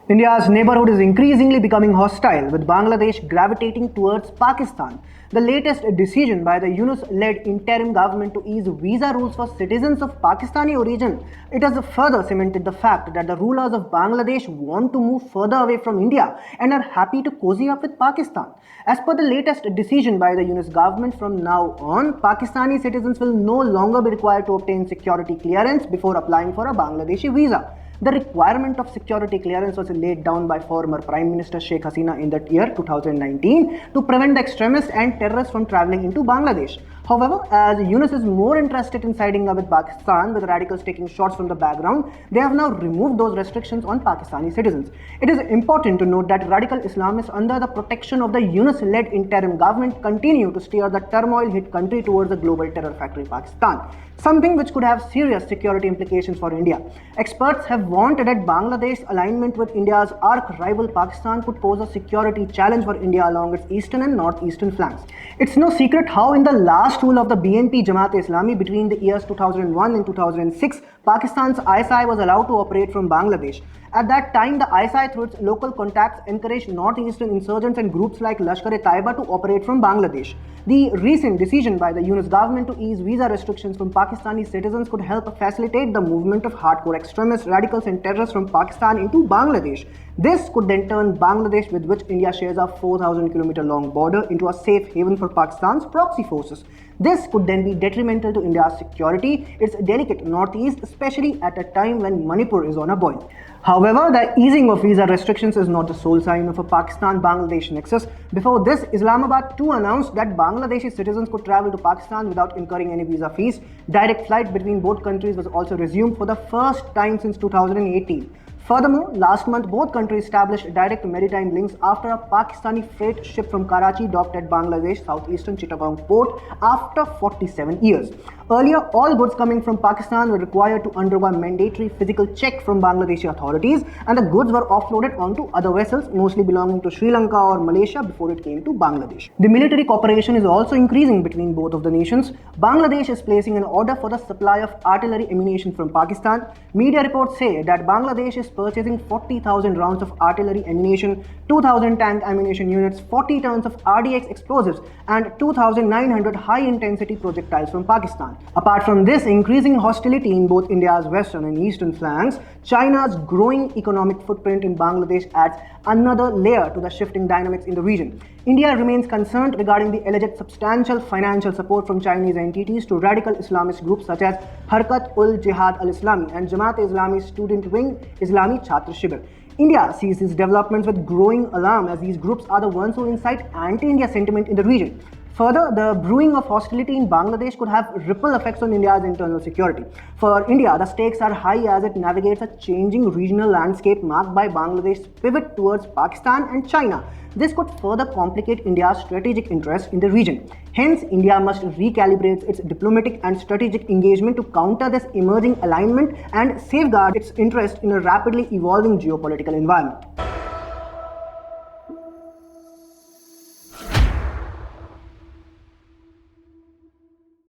India's neighborhood is increasingly becoming hostile, with Bangladesh gravitating towards Pakistan. The latest decision by the Yunus-led interim government to ease visa rules for citizens of Pakistani origin, it has further cemented the fact that the rulers of Bangladesh want to move further away from India and are happy to cozy up with Pakistan. As per the latest decision by the Yunus government, from now on, Pakistani citizens will no longer be required to obtain security clearance before applying for a Bangladeshi visa. The requirement of security clearance was laid down by former Prime Minister Sheikh Hasina in the year 2019 to prevent the extremists and terrorists from travelling into Bangladesh. However, as Yunus is more interested in siding up with Pakistan, with radicals taking shots from the background, they have now removed those restrictions on Pakistani citizens. It is important to note that radical Islamists under the protection of the Yunus-led interim government continue to steer the turmoil-hit country towards the global terror factory Pakistan, something which could have serious security implications for India. Experts have warned that Bangladesh's alignment with India's arch-rival Pakistan could pose a security challenge for India along its eastern and northeastern flanks. It's no secret how in the last rule of the BNP Jamaat-e-Islami between the years 2001 and 2006, Pakistan's ISI was allowed to operate from Bangladesh. At that time, the ISI, through its local contacts, encouraged northeastern insurgents and groups like Lashkar-e-Taiba to operate from Bangladesh. The recent decision by the Yunus government to ease visa restrictions from Pakistani citizens could help facilitate the movement of hardcore extremists, radicals and terrorists from Pakistan into Bangladesh. This could then turn Bangladesh, with which India shares a 4,000-kilometer long border, into a safe haven for Pakistan's proxy forces. This could then be detrimental to India's security, its delicate northeast, especially at a time when Manipur is on a boil. However, the easing of visa restrictions is not the sole sign of a Pakistan-Bangladesh nexus. Before this, Islamabad too announced that Bangladeshi citizens could travel to Pakistan without incurring any visa fees. Direct flight between both countries was also resumed for the first time since 2018. Furthermore, last month, both countries established direct maritime links after a Pakistani freight ship from Karachi docked at Bangladesh southeastern Chittagong port after 47 years. Earlier, all goods coming from Pakistan were required to undergo a mandatory physical check from Bangladeshi authorities, and the goods were offloaded onto other vessels, mostly belonging to Sri Lanka or Malaysia, before it came to Bangladesh. The military cooperation is also increasing between both of the nations. Bangladesh is placing an order for the supply of artillery ammunition from Pakistan. Media reports say that Bangladesh is purchasing 40,000 rounds of artillery ammunition, 2,000 tank ammunition units, 40 tons of RDX explosives, and 2,900 high-intensity projectiles from Pakistan. Apart from this increasing hostility in both India's western and eastern flanks, China's growing economic footprint in Bangladesh adds another layer to the shifting dynamics in the region. India remains concerned regarding the alleged substantial financial support from Chinese entities to radical Islamist groups such as Harkat-ul-Jihad al-Islami and Jamaat-e-Islami's student wing Islami Chhatra Shibir. India sees these developments with growing alarm, as these groups are the ones who incite anti-India sentiment in the region. Further, the brewing of hostility in Bangladesh could have ripple effects on India's internal security. For India, the stakes are high as it navigates a changing regional landscape marked by Bangladesh's pivot towards Pakistan and China. This could further complicate India's strategic interests in the region. Hence, India must recalibrate its diplomatic and strategic engagement to counter this emerging alignment and safeguard its interest in a rapidly evolving geopolitical environment.